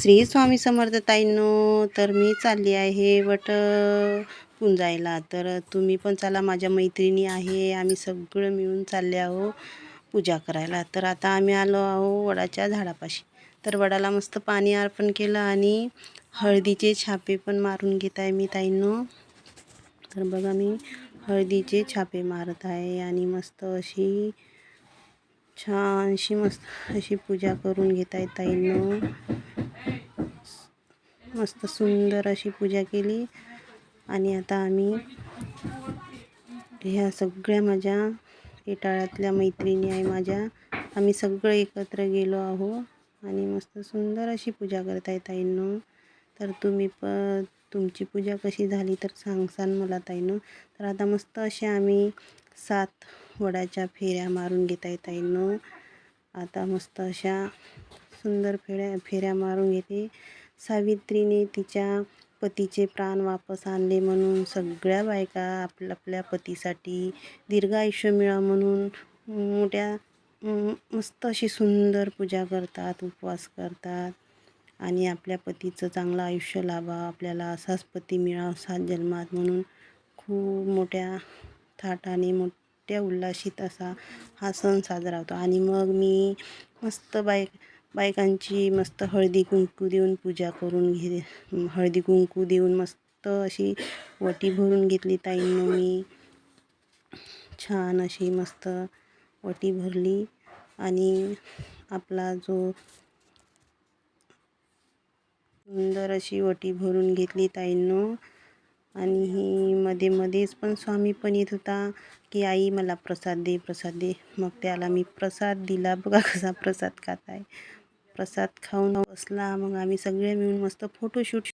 श्री स्वामी समर्थ ताईंनो. तर मी चालली आहे पुंजायला. तर तुम्ही पण चला, माझ्या मैत्रिणी आहे, आम्ही सगळं मिळून चालले आहो पूजा करायला. तर आता आम्ही आलो आहो वडाच्या झाडापाशी. तर वडाला मस्त पाणी अर्पण केलं आणि हळदीचे छापे पण मारून घेत आहे मी ताईंनो. तर बघा, मी हळदीचे छापे मारत आहे आणि मस्त अशी छानशी मस्त अशी पूजा करून घेत आहे ताईंनो. मस्त सुंदर अशी पूजा केली. आणि आता आम्ही ह्या सगळ्या माझ्या इटाळ्यातल्या मैत्रिणी आहे माझ्या, आम्ही सगळे एकत्र गेलो आहो आणि मस्त सुंदर अशी पूजा करत आहे ताईंनो. तर तुम्ही पण तुमची पूजा कशी झाली तर सांगसान मला ताईंनो. तर आता मस्त अशा आम्ही 7 वडाच्या फेऱ्या मारून घेत आहे ताईंनो. आता मस्त अशा सुंदर फेऱ्या मारून घेते. सावित्रीने तिच्या पतीचे प्राण वापस आणले म्हणून सगळ्या बायका आपल्या पतीसाठी दीर्घ आयुष्य मिळावं म्हणून मस्त अशी सुंदर पूजा करतात, उपवास करतात आणि आपल्या पतीचं चांगलं आयुष्य लाभावं, आपल्याला असाच पती मिळावा 7 जन्मात म्हणून खूप मोठ्या थाटाने मोठ्या उल्हासित असा हा सण साजरा होतो. आणि मग मी मस्त बायकांची मस्त हळदी कुंकू देऊन पूजा करून हळदी कुंकू देऊन मस्त अशी वटी भरून घेतली ताईंनो. मी छान अशी मस्त वटी भरली आणि आपला जो सुंदर अशी वटी भरून घेतली ताईंनो. आणि ही मध्येच पण स्वामी पण येत होता की आई मला प्रसाद दे, प्रसाद दे. मग त्याला मी प्रसाद दिला. बघा कसा प्रसाद खात आहे. प्रसाद खाऊन बसला. मग आम्ही सगळे मिळून मस्त फोटोशूट